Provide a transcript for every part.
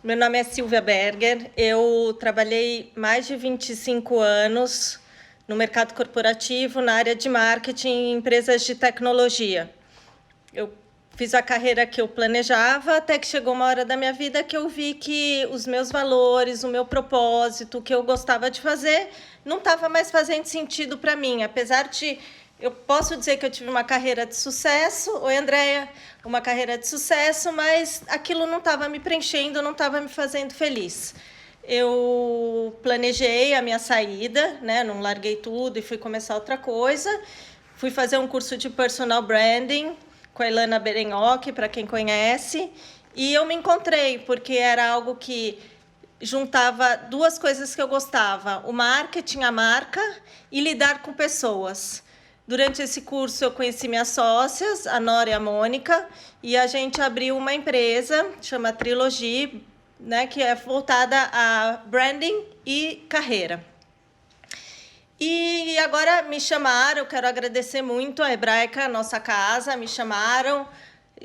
Meu nome é Silvia Berger, eu trabalhei mais de 25 anos no mercado corporativo, na área de marketing em empresas de tecnologia. Eu fiz a carreira que eu planejava, até que chegou uma hora da minha vida que eu vi que os meus valores, o meu propósito, o que eu gostava de fazer, não estava mais fazendo sentido para mim, apesar de... Eu posso dizer que eu tive uma carreira de sucesso, oi, Andréia, uma carreira de sucesso, mas aquilo não estava me preenchendo, não estava me fazendo feliz. Eu planejei a minha saída, né? Não larguei tudo e fui começar outra coisa. Fui fazer um curso de personal branding com a Ilana Berenhoc, para quem conhece, e eu me encontrei, porque era algo que juntava duas coisas que eu gostava, o marketing, a marca, e lidar com pessoas. Durante esse curso, eu conheci minhas sócias, a Nora e a Mônica, e a gente abriu uma empresa, chama Trilogy, né, que é voltada a branding e carreira. E agora me chamaram, eu quero agradecer muito a Hebraica, nossa casa, me chamaram,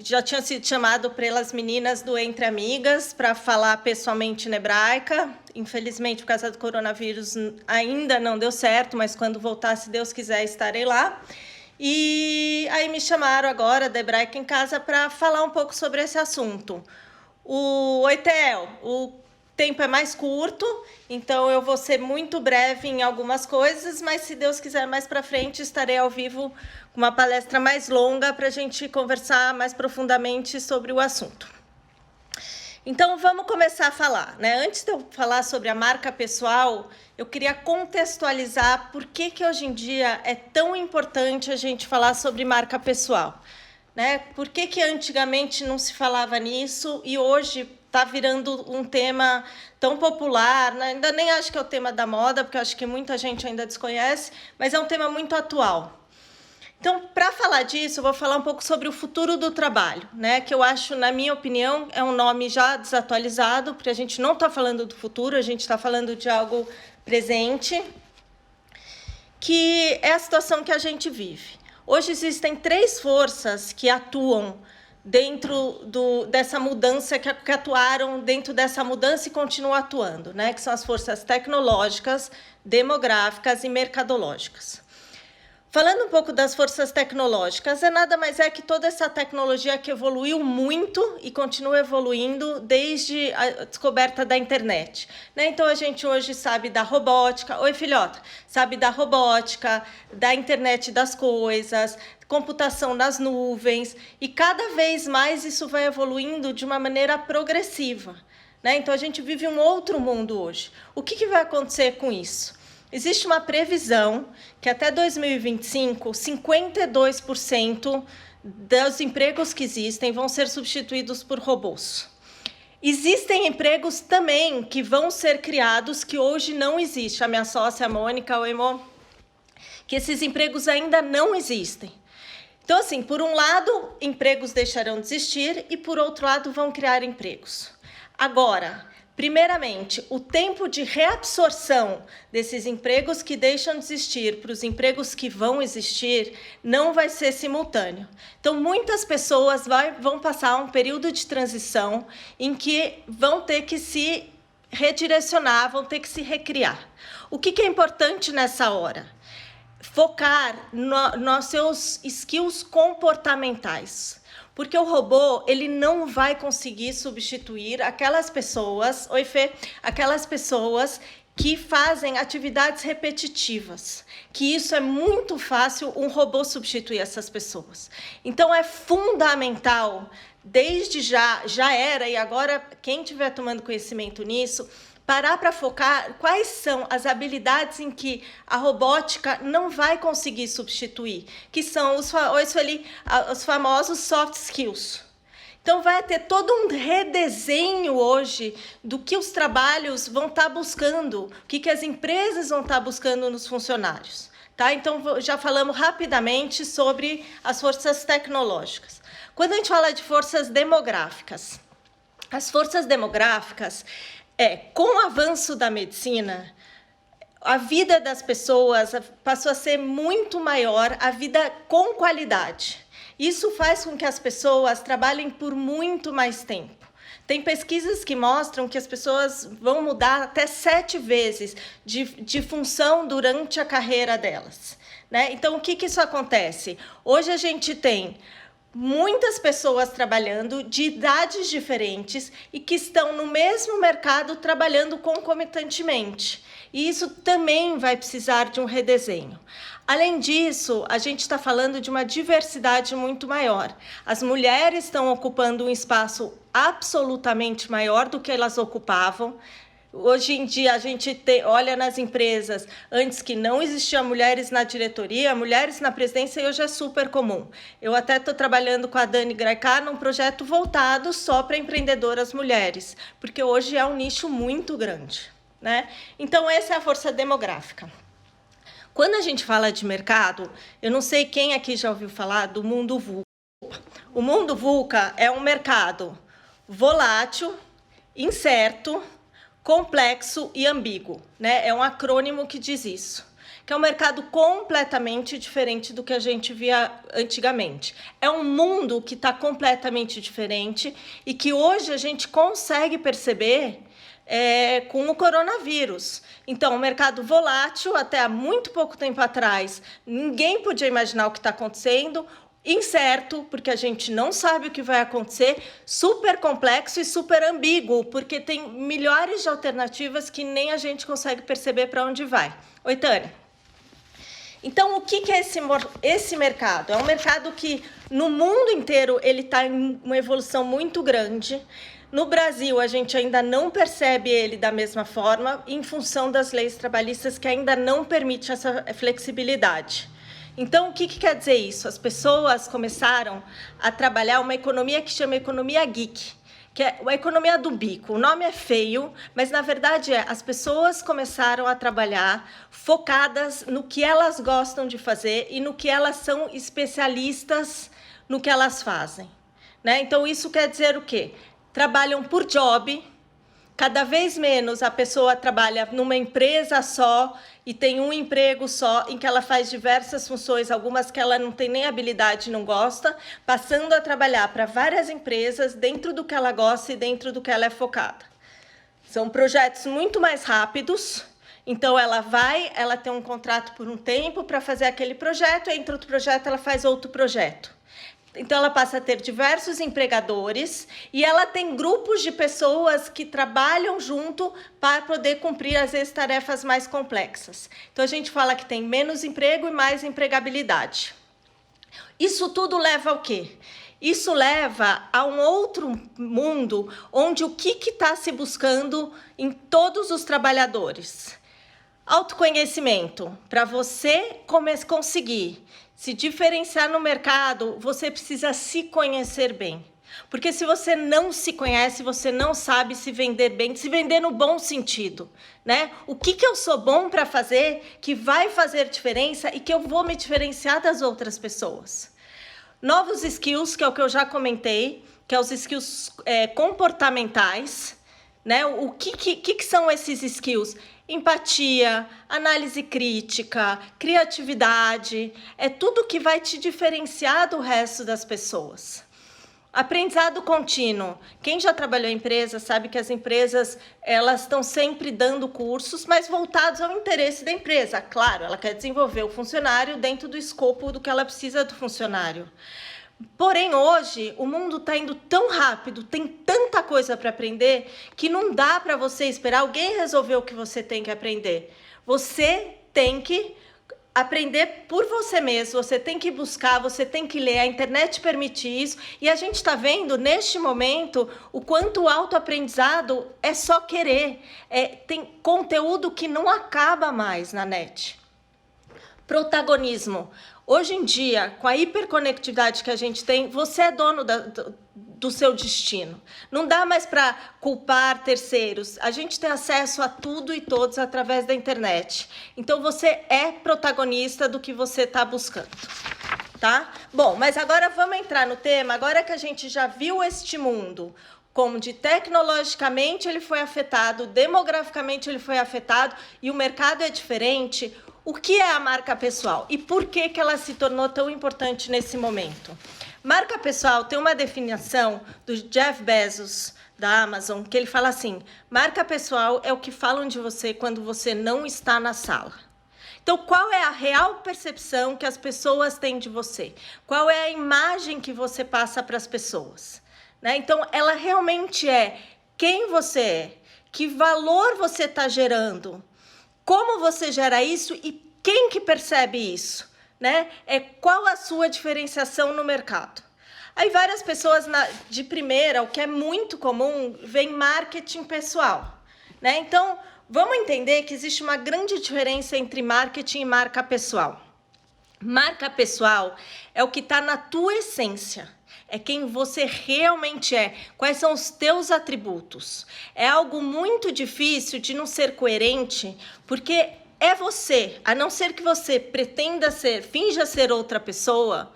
já tinha sido chamado pelas meninas do Entre Amigas para falar pessoalmente na Hebraica. Infelizmente, por causa do coronavírus, ainda não deu certo, mas quando voltar, se Deus quiser, estarei lá. E aí me chamaram agora da Hebraica em Casa para falar um pouco sobre esse assunto. Oi, Theo, o tempo é mais curto, então eu vou ser muito breve em algumas coisas, mas se Deus quiser, mais para frente estarei ao vivo com uma palestra mais longa para a gente conversar mais profundamente sobre o assunto. Então, vamos começar a falar, né? Antes de eu falar sobre a marca pessoal, eu queria contextualizar por que hoje em dia é tão importante a gente falar sobre marca pessoal, né? Por que antigamente não se falava nisso e hoje está virando um tema tão popular, né? Ainda nem acho que é o tema da moda, porque eu acho que muita gente ainda desconhece, mas é um tema muito atual. Então, para falar disso, eu vou falar um pouco sobre o futuro do trabalho, né? Que eu acho, na minha opinião, é um nome já desatualizado, porque a gente não está falando do futuro, a gente está falando de algo presente, que é a situação que a gente vive. Hoje existem 3 forças que atuam dentro dessa mudança, que atuaram dentro dessa mudança e continuam atuando, né? Que são as forças tecnológicas, demográficas e mercadológicas. Falando um pouco das forças tecnológicas, nada mais é que toda essa tecnologia que evoluiu muito e continua evoluindo desde a descoberta da internet, né? Então, a gente hoje sabe da robótica, oi, filhota, sabe da robótica, da internet das coisas, computação nas nuvens, e cada vez mais isso vai evoluindo de uma maneira progressiva, né? Então, a gente vive um outro mundo hoje. O que vai acontecer com isso? Existe uma previsão que até 2025, 52% dos empregos que existem vão ser substituídos por robôs. Existem empregos também que vão ser criados que hoje não existem. A minha sócia, a Mônica, que esses empregos ainda não existem. Então, assim, por um lado, empregos deixarão de existir e, por outro lado, vão criar empregos. Agora, primeiramente, o tempo de reabsorção desses empregos que deixam de existir para os empregos que vão existir não vai ser simultâneo. Então, muitas pessoas vão passar um período de transição em que vão ter que se redirecionar, vão ter que se recriar. O que é importante nessa hora? Focar nos seus skills comportamentais. Porque o robô, ele não vai conseguir substituir aquelas pessoas, oi, Fê, aquelas pessoas que fazem atividades repetitivas, que isso é muito fácil um robô substituir essas pessoas. Então, é fundamental, desde já era, e agora, quem estiver tomando conhecimento nisso, parar para focar quais são as habilidades em que a robótica não vai conseguir substituir, que são os famosos soft skills. Então, vai ter todo um redesenho hoje do que os trabalhos vão estar buscando, o que as empresas vão estar buscando nos funcionários. Tá? Então, já falamos rapidamente sobre as forças tecnológicas. Quando a gente fala de forças demográficas, as forças demográficas, com o avanço da medicina, a vida das pessoas passou a ser muito maior, a vida com qualidade. Isso faz com que as pessoas trabalhem por muito mais tempo. Tem pesquisas que mostram que as pessoas vão mudar até 7 vezes de função durante a carreira delas, né? Então, o que isso acontece? Hoje a gente tem muitas pessoas trabalhando de idades diferentes e que estão no mesmo mercado trabalhando concomitantemente. E isso também vai precisar de um redesenho. Além disso, a gente está falando de uma diversidade muito maior. As mulheres estão ocupando um espaço absolutamente maior do que elas ocupavam. Hoje em dia, a gente olha nas empresas, antes que não existiam mulheres na diretoria, mulheres na presidência, e hoje é super comum. Eu até estou trabalhando com a Dani Graicar num projeto voltado só para empreendedoras mulheres, porque hoje é um nicho muito grande, né? Então, essa é a força demográfica. Quando a gente fala de mercado, eu não sei quem aqui já ouviu falar do mundo VUCA. O mundo VUCA é um mercado volátil, incerto, complexo e ambíguo, né? É um acrônimo que diz isso, que é um mercado completamente diferente do que a gente via antigamente. É um mundo que está completamente diferente e que hoje a gente consegue perceber com o coronavírus. Então, um mercado volátil, até há muito pouco tempo atrás, ninguém podia imaginar o que está acontecendo, incerto, porque a gente não sabe o que vai acontecer, super complexo e super ambíguo, porque tem milhares de alternativas que nem a gente consegue perceber para onde vai. Oi, Tânia. Então, o que é esse mercado? É um mercado que, no mundo inteiro, ele está em uma evolução muito grande. No Brasil, a gente ainda não percebe ele da mesma forma, em função das leis trabalhistas que ainda não permitem essa flexibilidade. Então, o que quer dizer isso? As pessoas começaram a trabalhar uma economia que chama economia geek, que é a economia do bico. O nome é feio, mas, na verdade, as pessoas começaram a trabalhar focadas no que elas gostam de fazer e no que elas são especialistas no que elas fazem, né? Então, isso quer dizer o quê? Trabalham por job, cada vez menos a pessoa trabalha numa empresa só e tem um emprego só, em que ela faz diversas funções, algumas que ela não tem nem habilidade e não gosta, passando a trabalhar para várias empresas dentro do que ela gosta e dentro do que ela é focada. São projetos muito mais rápidos, então ela tem um contrato por um tempo para fazer aquele projeto, entre outro projeto ela faz outro projeto. Então, ela passa a ter diversos empregadores e ela tem grupos de pessoas que trabalham junto para poder cumprir, às vezes, tarefas mais complexas. Então, a gente fala que tem menos emprego e mais empregabilidade. Isso tudo leva ao quê? Isso leva a um outro mundo onde o que está se buscando em todos os trabalhadores? Autoconhecimento. Para você conseguir se diferenciar no mercado, você precisa se conhecer bem. Porque se você não se conhece, você não sabe se vender bem, se vender no bom sentido, né? O que eu sou bom para fazer, que vai fazer diferença e que eu vou me diferenciar das outras pessoas. Novos skills, que é o que eu já comentei, que é os skills comportamentais, né? O que são esses skills? Empatia, análise crítica, criatividade, é tudo que vai te diferenciar do resto das pessoas. Aprendizado contínuo. Quem já trabalhou em empresa sabe que as empresas elas estão sempre dando cursos, mas voltados ao interesse da empresa. Claro, ela quer desenvolver o funcionário dentro do escopo do que ela precisa do funcionário. Porém, hoje, o mundo está indo tão rápido, tem tanta coisa para aprender, que não dá para você esperar alguém resolver o que você tem que aprender. Você tem que aprender por você mesmo, você tem que buscar, você tem que ler, a internet permite isso, e a gente está vendo, neste momento, o quanto o autoaprendizado é só querer. Tem conteúdo que não acaba mais na net. Protagonismo. Hoje em dia, com a hiperconectividade que a gente tem, você é dono do seu destino. Não dá mais para culpar terceiros. A gente tem acesso a tudo e todos através da internet. Então, você é protagonista do que você está buscando. Tá? Bom, mas agora vamos entrar no tema. Agora que a gente já viu este mundo, como de tecnologicamente ele foi afetado, demograficamente ele foi afetado e o mercado é diferente, o que é a marca pessoal e por que ela se tornou tão importante nesse momento? Marca pessoal tem uma definição do Jeff Bezos, da Amazon, que ele fala assim: marca pessoal é o que falam de você quando você não está na sala. Então, qual é a real percepção que as pessoas têm de você? Qual é a imagem que você passa para as pessoas? Né? Então, ela realmente é quem você é, que valor você está gerando, como você gera isso e quem que percebe isso, né? É qual a sua diferenciação no mercado. Aí várias pessoas de primeira, o que é muito comum, vem marketing pessoal, né? Então, vamos entender que existe uma grande diferença entre marketing e marca pessoal. Marca pessoal é o que está na tua essência, é quem você realmente é, quais são os teus atributos. É algo muito difícil de não ser coerente, porque é você, a não ser que você pretenda ser, finja ser outra pessoa,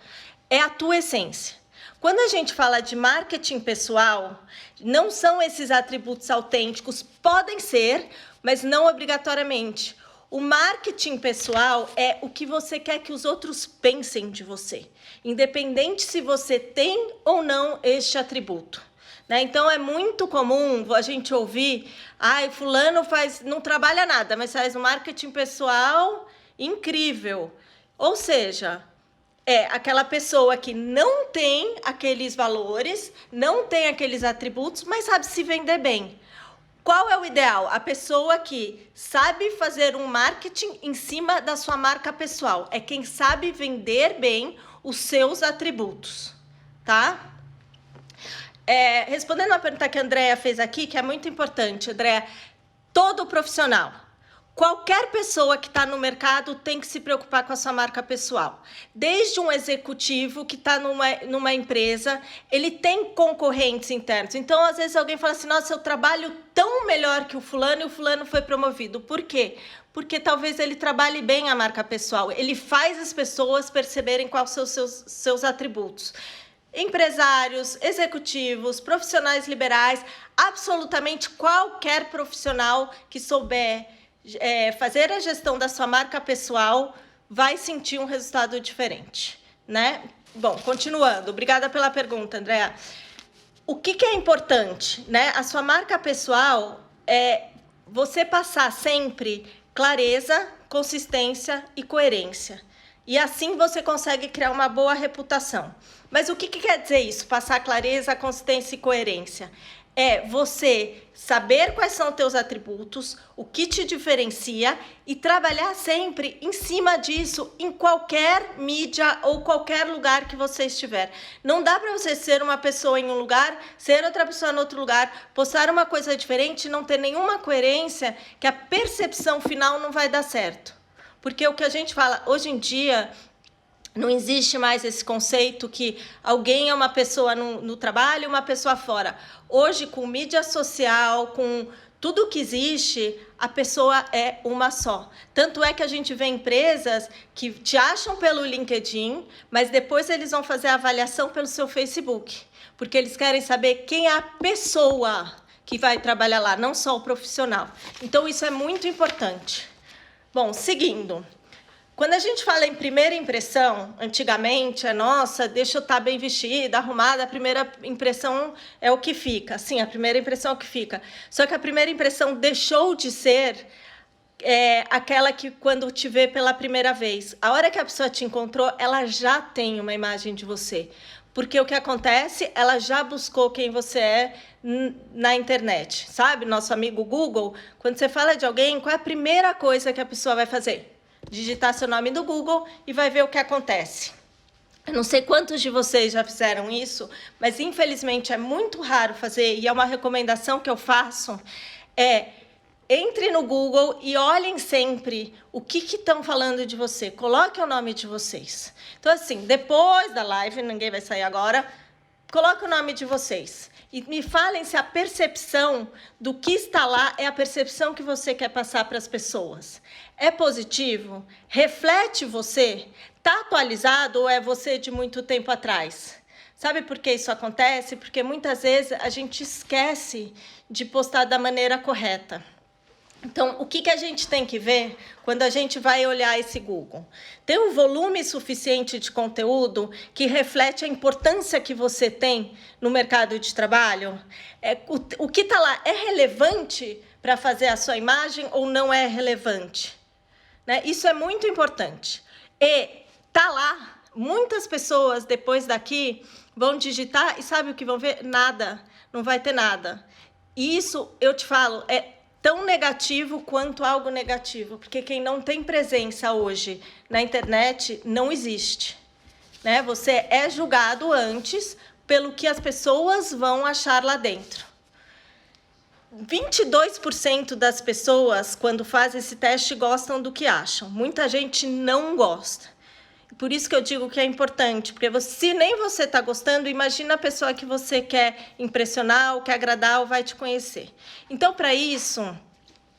é a tua essência. Quando a gente fala de marketing pessoal, não são esses atributos autênticos, podem ser, mas não obrigatoriamente. O marketing pessoal é o que você quer que os outros pensem de você, independente se você tem ou não este atributo. Né? Então, é muito comum a gente ouvir: fulano não trabalha nada, mas faz um marketing pessoal incrível. Ou seja, é aquela pessoa que não tem aqueles valores, não tem aqueles atributos, mas sabe se vender bem. Qual é o ideal? A pessoa que sabe fazer um marketing em cima da sua marca pessoal. É quem sabe vender bem os seus atributos, tá? Respondendo a pergunta que a Andrea fez aqui, que é muito importante, Andrea, todo profissional, qualquer pessoa que está no mercado tem que se preocupar com a sua marca pessoal. Desde um executivo que está numa empresa, ele tem concorrentes internos. Então, às vezes, alguém fala assim: nossa, eu trabalho tão melhor que o fulano e o fulano foi promovido. Por quê? Porque talvez ele trabalhe bem a marca pessoal. Ele faz as pessoas perceberem quais são os seus atributos. Empresários, executivos, profissionais liberais, absolutamente qualquer profissional que souber fazer a gestão da sua marca pessoal vai sentir um resultado diferente, né? Bom, continuando. Obrigada pela pergunta, Andrea. O que é importante, né? A sua marca pessoal é você passar sempre clareza, consistência e coerência. E assim você consegue criar uma boa reputação. Mas o que quer dizer isso? Passar clareza, consistência e coerência. É você saber quais são os teus atributos, o que te diferencia e trabalhar sempre em cima disso em qualquer mídia ou qualquer lugar que você estiver. Não dá para você ser uma pessoa em um lugar, ser outra pessoa em outro lugar, postar uma coisa diferente e não ter nenhuma coerência, que a percepção final não vai dar certo. Porque o que a gente fala hoje em dia, não existe mais esse conceito que alguém é uma pessoa no trabalho e uma pessoa fora. Hoje, com mídia social, com tudo que existe, a pessoa é uma só. Tanto é que a gente vê empresas que te acham pelo LinkedIn, mas depois eles vão fazer a avaliação pelo seu Facebook, porque eles querem saber quem é a pessoa que vai trabalhar lá, não só o profissional. Então, isso é muito importante. Bom, seguindo. Quando a gente fala em primeira impressão, antigamente nossa, deixa eu estar bem vestida, arrumada, a primeira impressão é o que fica. Sim, a primeira impressão é o que fica. Só que a primeira impressão deixou de ser aquela que quando te vê pela primeira vez. A hora que a pessoa te encontrou, ela já tem uma imagem de você. Porque o que acontece, ela já buscou quem você é na internet. Sabe, nosso amigo Google, quando você fala de alguém, qual é a primeira coisa que a pessoa vai fazer? Digitar seu nome no Google e vai ver o que acontece. Eu não sei quantos de vocês já fizeram isso, mas infelizmente é muito raro fazer, e é uma recomendação que eu faço, entre no Google e olhem sempre o que estão falando de você. Coloque o nome de vocês. Então, assim, depois da live, ninguém vai sair agora, coloque o nome de vocês. E me falem se a percepção do que está lá é a percepção que você quer passar para as pessoas. É positivo? Reflete você? Está atualizado ou é você de muito tempo atrás? Sabe por que isso acontece? Porque muitas vezes a gente esquece de postar da maneira correta. Então, o que a gente tem que ver quando a gente vai olhar esse Google? Tem um volume suficiente de conteúdo que reflete a importância que você tem no mercado de trabalho? O que está lá é relevante para fazer a sua imagem ou não é relevante? Né? Isso é muito importante. E está lá, muitas pessoas depois daqui vão digitar e sabe o que vão ver? Nada, não vai ter nada. E isso, eu te falo, é tão negativo quanto algo negativo, porque quem não tem presença hoje na internet não existe. Né? Você é julgado antes pelo que as pessoas vão achar lá dentro. 22% das pessoas, quando fazem esse teste, gostam do que acham. Muita gente não gosta. Por isso que eu digo que é importante, porque se nem você está gostando, imagina a pessoa que você quer impressionar, ou quer agradar, ou vai te conhecer. Então, para isso,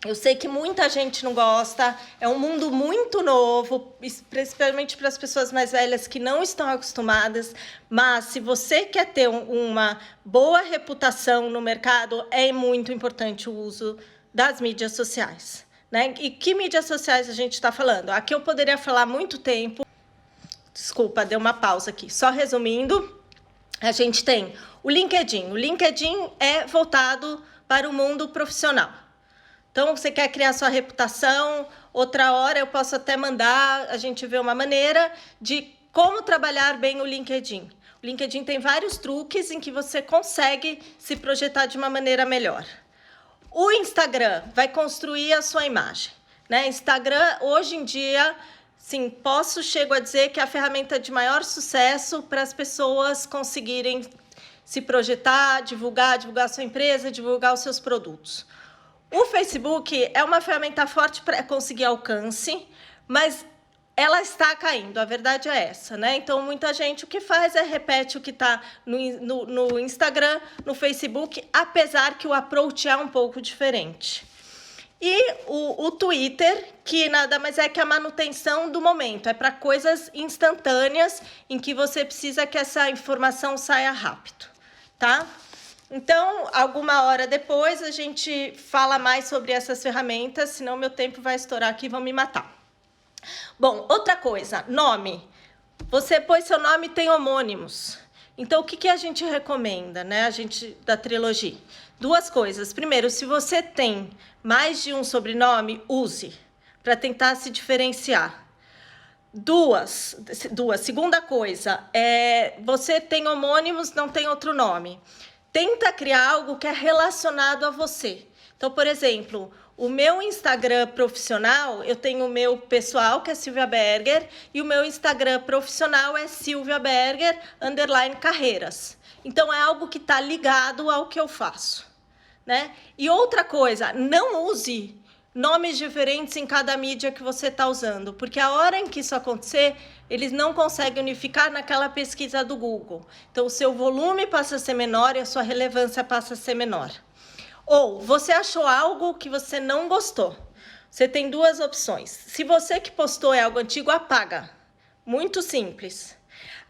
eu sei que muita gente não gosta, é um mundo muito novo, principalmente para as pessoas mais velhas que não estão acostumadas, mas se você quer ter uma boa reputação no mercado, é muito importante o uso das mídias sociais. Né? E que mídias sociais a gente está falando? Aqui eu poderia falar muito tempo. Desculpa, deu uma pausa aqui. Só resumindo, a gente tem o LinkedIn. O LinkedIn é voltado para o mundo profissional. Então, você quer criar sua reputação, outra hora eu posso até mandar, a gente vê uma maneira de como trabalhar bem o LinkedIn. O LinkedIn tem vários truques em que você consegue se projetar de uma maneira melhor. O Instagram vai construir a sua imagem. Né? Instagram, hoje em dia, sim, chego a dizer que é a ferramenta de maior sucesso para as pessoas conseguirem se projetar, divulgar sua empresa, divulgar os seus produtos. O Facebook é uma ferramenta forte para conseguir alcance, mas ela está caindo, a verdade é essa, né? Então, muita gente o que faz é repete o que está no Instagram, no Facebook, apesar que o approach é um pouco diferente. E o Twitter, que nada mais é que a manutenção do momento, é para coisas instantâneas em que você precisa que essa informação saia rápido, tá? Então, alguma hora depois, a gente fala mais sobre essas ferramentas, senão meu tempo vai estourar aqui e vão me matar. Bom, outra coisa, nome. Você pôs seu nome e tem homônimos. Então, o que a gente recomenda, né? A gente da trilogia. Duas coisas. Primeiro, se você tem mais de um sobrenome, use, para tentar se diferenciar. Segunda coisa, você tem homônimos, não tem outro nome. Tenta criar algo que é relacionado a você. Então, por exemplo, o meu Instagram profissional, eu tenho o meu pessoal, que é Silvia Berger, e o meu Instagram profissional é Silvia Berger, _carreiras. Então, é algo que está ligado ao que eu faço. Né? E outra coisa, não use nomes diferentes em cada mídia que você está usando, porque a hora em que isso acontecer, eles não conseguem unificar naquela pesquisa do Google. Então, o seu volume passa a ser menor e a sua relevância passa a ser menor. Ou você achou algo que você não gostou. Você tem duas opções. Se você que postou é algo antigo, apaga. Muito simples.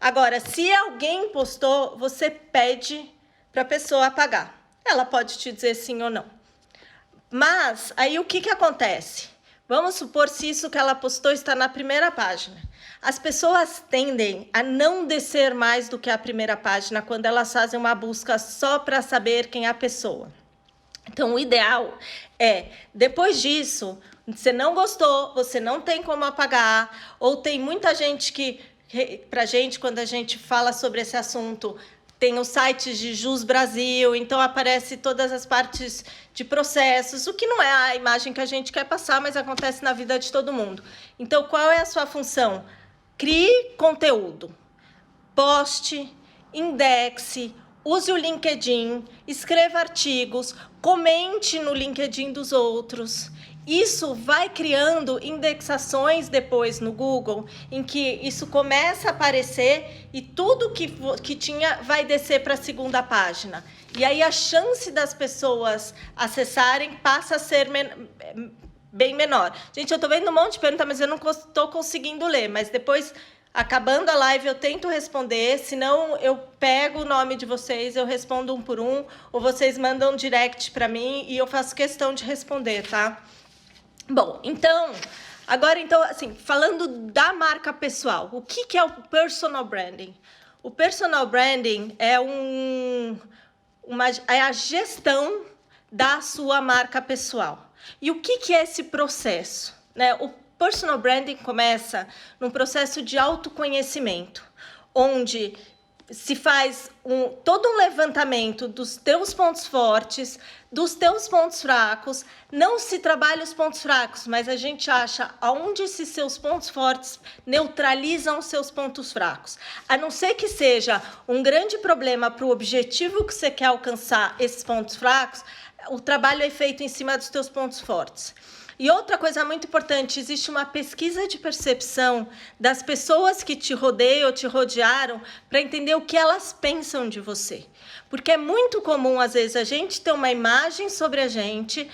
Agora, se alguém postou, você pede para a pessoa apagar. Ela pode te dizer sim ou não. Mas, aí o que acontece? Vamos supor se isso que ela postou está na primeira página. As pessoas tendem a não descer mais do que a primeira página quando elas fazem uma busca só para saber quem é a pessoa. Então, o ideal é, depois disso, você não gostou, você não tem como apagar, ou tem muita gente que, pra gente, quando a gente fala sobre esse assunto, tem os sites de Jus Brasil, então aparece todas as partes de processos, o que não é a imagem que a gente quer passar, mas acontece na vida de todo mundo. Então, qual é a sua função? Crie conteúdo, poste, indexe, use o LinkedIn, escreva artigos, comente no LinkedIn dos outros. Isso vai criando indexações depois no Google, em que isso começa a aparecer e tudo que tinha vai descer para a segunda página. E aí a chance das pessoas acessarem passa a ser bem menor. Gente, eu estou vendo um monte de perguntas, mas eu não estou conseguindo ler. Mas depois, acabando a live, eu tento responder. Senão, eu pego o nome de vocês, eu respondo um por um, ou vocês mandam um direct para mim e eu faço questão de responder, tá? Bom, então, agora, então, assim, falando da marca pessoal, o que é o personal branding? O personal branding é, é a gestão da sua marca pessoal. E o que é esse processo? Né? O personal branding começa num processo de autoconhecimento, onde se faz todo um levantamento dos teus pontos fortes, dos teus pontos fracos. Não se trabalha os pontos fracos, mas a gente acha aonde esses seus pontos fortes neutralizam os seus pontos fracos. A não ser que seja um grande problema para o objetivo que você quer alcançar, esses pontos fracos, o trabalho é feito em cima dos teus pontos fortes. E outra coisa muito importante, existe uma pesquisa de percepção das pessoas que te rodeiam ou te rodearam para entender o que elas pensam de você. Porque é muito comum, às vezes, a gente ter uma imagem sobre a gente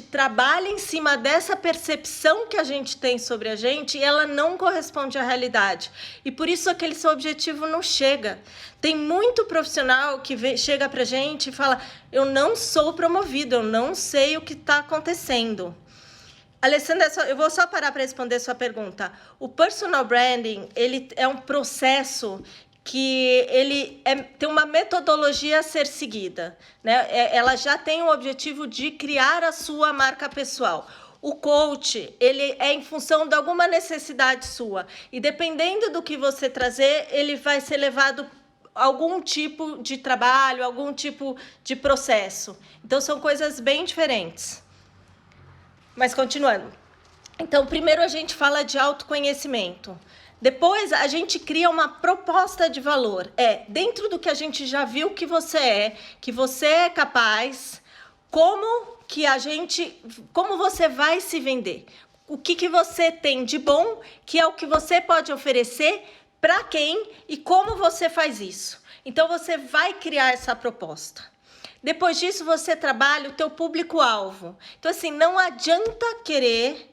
trabalha em cima dessa percepção que a gente tem sobre a gente e ela não corresponde à realidade. E por isso aquele seu objetivo não chega. Tem muito profissional que chega para a gente e fala: eu não sou promovido, eu não sei o que está acontecendo. Alessandra, eu vou só parar para responder sua pergunta. O personal branding, ele é um processo que tem uma metodologia a ser seguida, né? Ela já tem o objetivo de criar a sua marca pessoal. O coach, ele é em função de alguma necessidade sua. E dependendo do que você trazer, ele vai ser levado a algum tipo de trabalho, algum tipo de processo. Então, são coisas bem diferentes. Mas continuando. Então, primeiro a gente fala de autoconhecimento. Depois a gente cria uma proposta de valor. Dentro do que a gente já viu que você é capaz, como você vai se vender? O que você tem de bom, que é o que você pode oferecer, para quem e como você faz isso. Então, você vai criar essa proposta. Depois disso, você trabalha o teu público-alvo. Então, assim, não adianta querer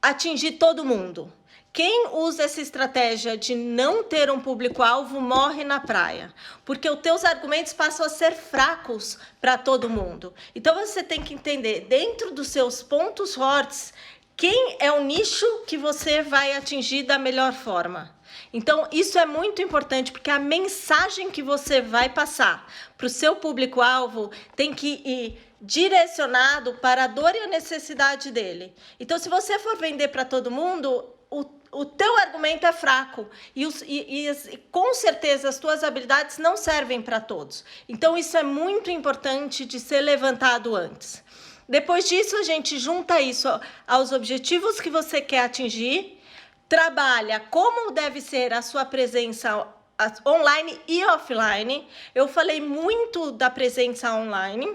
atingir todo mundo. Quem usa essa estratégia de não ter um público-alvo morre na praia, porque os teus argumentos passam a ser fracos para todo mundo. Então, você tem que entender, dentro dos seus pontos fortes, quem é o nicho que você vai atingir da melhor forma. Então, isso é muito importante, porque a mensagem que você vai passar para o seu público-alvo tem que ir direcionado para a dor e a necessidade dele. Então, se você for vender para todo mundo, o teu argumento é fraco e com certeza as tuas habilidades não servem para todos. Então, isso é muito importante de ser levantado antes. Depois disso, a gente junta isso aos objetivos que você quer atingir, trabalha como deve ser a sua presença online e offline. Eu falei muito da presença online,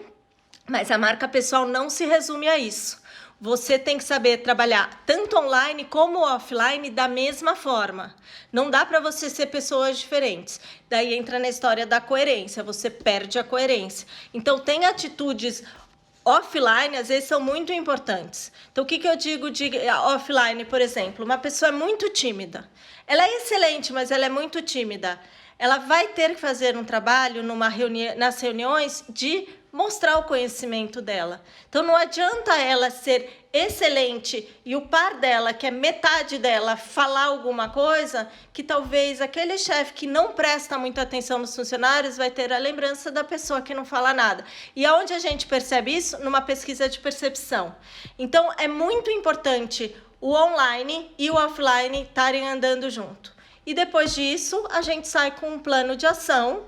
mas a marca pessoal não se resume a isso. Você tem que saber trabalhar tanto online como offline da mesma forma. Não dá para você ser pessoas diferentes. Daí entra na história da coerência, você perde a coerência. Então, tem atitudes offline, às vezes, são muito importantes. Então, o que eu digo de offline, por exemplo? Uma pessoa é muito tímida. Ela é excelente, mas ela é muito tímida. Ela vai ter que fazer um trabalho nas reuniões de mostrar o conhecimento dela. Então, não adianta ela ser excelente e o par dela, que é metade dela, falar alguma coisa, que talvez aquele chefe que não presta muita atenção nos funcionários vai ter a lembrança da pessoa que não fala nada. E aonde a gente percebe isso? Numa pesquisa de percepção. Então, é muito importante o online e o offline estarem andando junto. E depois disso, a gente sai com um plano de ação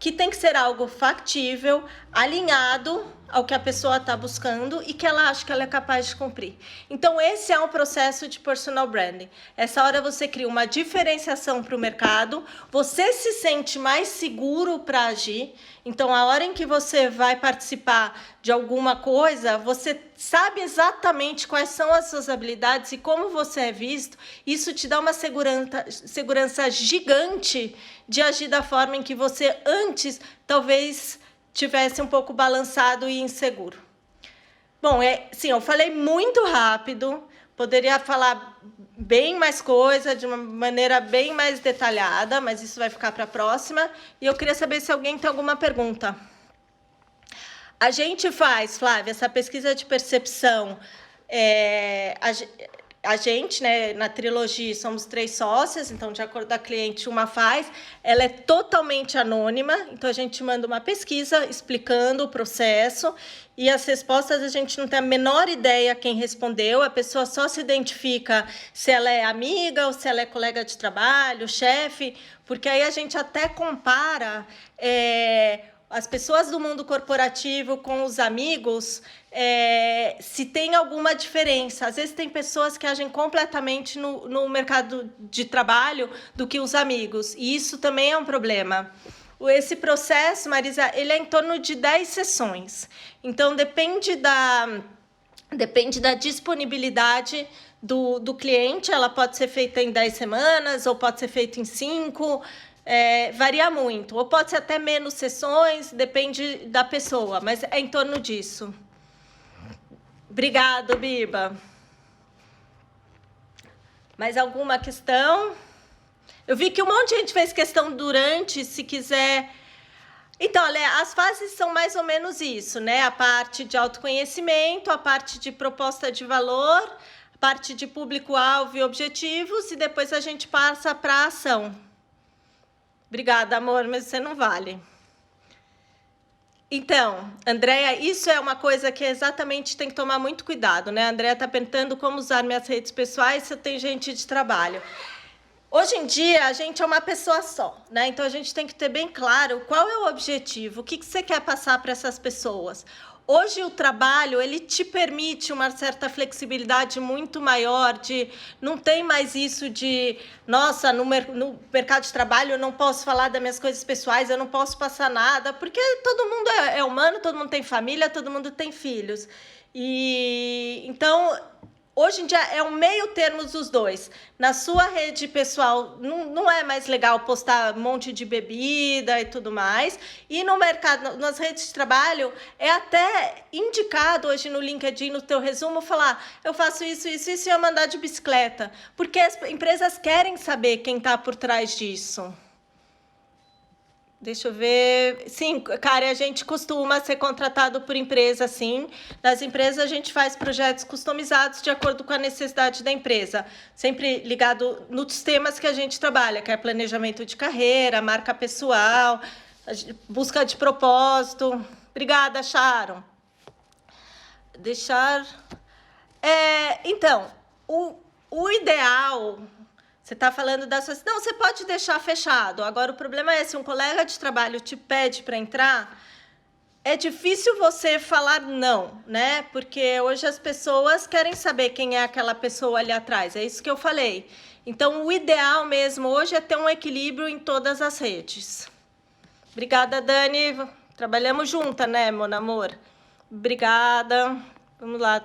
que tem que ser algo factível, alinhado ao que a pessoa está buscando e que ela acha que ela é capaz de cumprir. Então, esse é um processo de personal branding. Essa hora você cria uma diferenciação para o mercado, você se sente mais seguro para agir. Então, a hora em que você vai participar de alguma coisa, você sabe exatamente quais são as suas habilidades e como você é visto. Isso te dá uma segurança gigante de agir da forma em que você antes talvez tivesse um pouco balançado e inseguro. Bom, sim, eu falei muito rápido, poderia falar bem mais coisa, de uma maneira bem mais detalhada, mas isso vai ficar para a próxima. E eu queria saber se alguém tem alguma pergunta. A gente faz, Flávia, essa pesquisa de percepção A gente, né, na Trilogy, somos 3 sócias, então, de acordo com a cliente, uma faz. Ela é totalmente anônima, então a gente manda uma pesquisa explicando o processo e as respostas a gente não tem a menor ideia quem respondeu, a pessoa só se identifica se ela é amiga ou se ela é colega de trabalho, chefe, porque aí a gente até compara as pessoas do mundo corporativo com os amigos, se tem alguma diferença. Às vezes tem pessoas que agem completamente no mercado de trabalho do que os amigos, e isso também é um problema. Esse processo, Marisa, ele é em torno de 10 sessões. Então, depende da disponibilidade do cliente, ela pode ser feita em 10 semanas, ou pode ser feita em 5, varia muito. Ou pode ser até menos sessões, depende da pessoa, mas é em torno disso. Obrigado, Biba. Mais alguma questão? Eu vi que um monte de gente fez questão durante, se quiser. Então, as fases são mais ou menos isso, né? A parte de autoconhecimento, a parte de proposta de valor, a parte de público-alvo e objetivos, e depois a gente passa para a ação. Obrigada, amor, mas você não vale. Então, Andréia, isso é uma coisa que exatamente tem que tomar muito cuidado, né? A Andréia está perguntando como usar minhas redes pessoais se eu tenho gente de trabalho. Hoje em dia, a gente é uma pessoa só, né? Então, a gente tem que ter bem claro qual é o objetivo, o que você quer passar para essas pessoas. Hoje, o trabalho, ele te permite uma certa flexibilidade muito maior, não tem mais isso de, nossa, no mercado de trabalho eu não posso falar das minhas coisas pessoais, eu não posso passar nada, porque todo mundo é humano, todo mundo tem família, todo mundo tem filhos. Então, hoje em dia é um meio termo dos dois. Na sua rede pessoal, não é mais legal postar um monte de bebida e tudo mais. E no mercado, nas redes de trabalho, é até indicado hoje no LinkedIn, no teu resumo, falar eu faço isso, isso, isso e eu mandar de bicicleta. Porque as empresas querem saber quem está por trás disso. Deixa eu ver. Sim, cara, a gente costuma ser contratado por empresa, sim. Nas empresas, a gente faz projetos customizados de acordo com a necessidade da empresa. Sempre ligado nos temas que a gente trabalha, que é planejamento de carreira, marca pessoal, busca de propósito. Obrigada, Sharon. Então, o ideal... Você está falando da sua... Não, você pode deixar fechado. Agora, o problema é, se um colega de trabalho te pede para entrar, é difícil você falar não, né? Porque hoje as pessoas querem saber quem é aquela pessoa ali atrás. É isso que eu falei. Então, o ideal mesmo hoje é ter um equilíbrio em todas as redes. Obrigada, Dani. Trabalhamos juntas, né, meu amor? Obrigada. Vamos lá.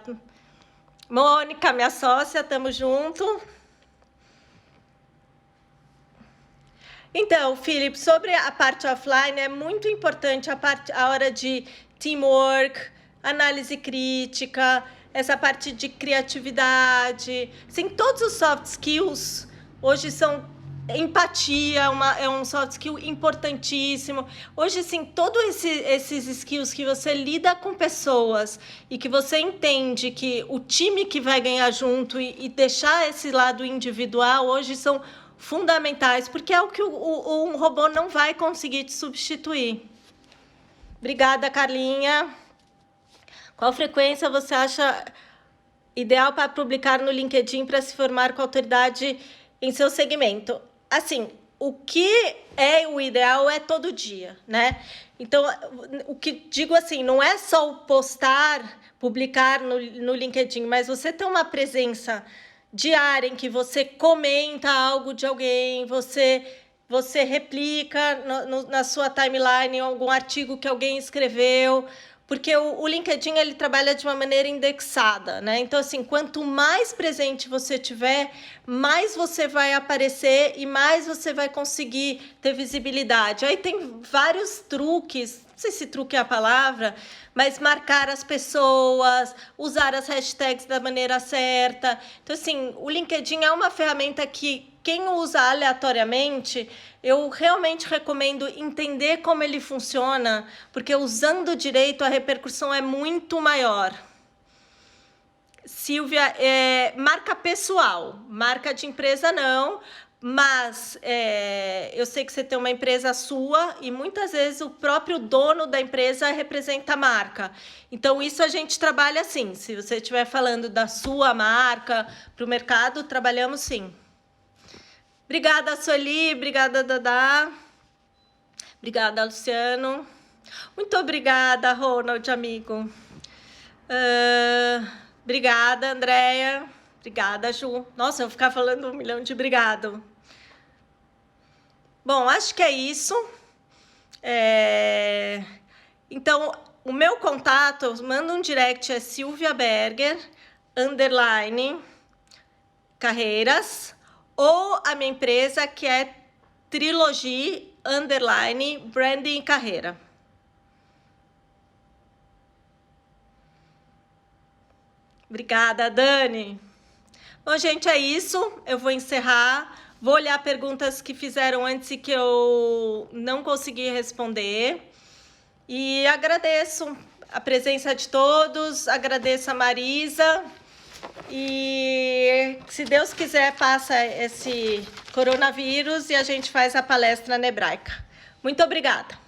Mônica, minha sócia, estamos juntos. Então, Felipe, sobre a parte offline, é muito importante a hora de teamwork, análise crítica, essa parte de criatividade. Sim, todos os soft skills hoje são empatia, é um soft skill importantíssimo. Hoje, sim, todos esses skills que você lida com pessoas e que você entende que o time que vai ganhar junto e deixar esse lado individual, hoje são fundamentais, porque é o que um robô não vai conseguir te substituir. Obrigada, Carlinha. Qual frequência você acha ideal para publicar no LinkedIn para se formar com autoridade em seu segmento? Assim, o que é o ideal é todo dia, né? Então, o que digo assim, não é só o postar, publicar no LinkedIn, mas você ter uma presença diária em que você comenta algo de alguém, você replica na sua timeline algum artigo que alguém escreveu, porque o LinkedIn ele trabalha de uma maneira indexada, né? Então, assim, quanto mais presente você tiver, mais você vai aparecer e mais você vai conseguir ter visibilidade. Aí tem vários truques, não sei se truque é a palavra, mas marcar as pessoas, usar as hashtags da maneira certa. Então, assim, o LinkedIn é uma ferramenta que quem usa aleatoriamente, eu realmente recomendo entender como ele funciona, porque usando direito a repercussão é muito maior. Silvia, marca pessoal, marca de empresa não, mas eu sei que você tem uma empresa sua e muitas vezes o próprio dono da empresa representa a marca. Então, isso a gente trabalha assim. Se você estiver falando da sua marca para o mercado, trabalhamos sim. Obrigada, Sueli. Obrigada, Dadá. Obrigada, Luciano. Muito obrigada, Ronald, amigo. Obrigada, Andréia. Obrigada, Ju. Nossa, eu vou ficar falando 1 milhão de obrigado. Bom, acho que é isso. Então, o meu contato, manda um direct, é Silvia Berger, _ carreiras, ou a minha empresa, que é Trilogy, _ branding e carreira. Obrigada, Dani. Bom, gente, é isso. Eu vou encerrar. Vou olhar perguntas que fizeram antes e que eu não consegui responder. E agradeço a presença de todos, agradeço a Marisa. E, se Deus quiser, passa esse coronavírus e a gente faz a palestra na Hebraica. Muito obrigada.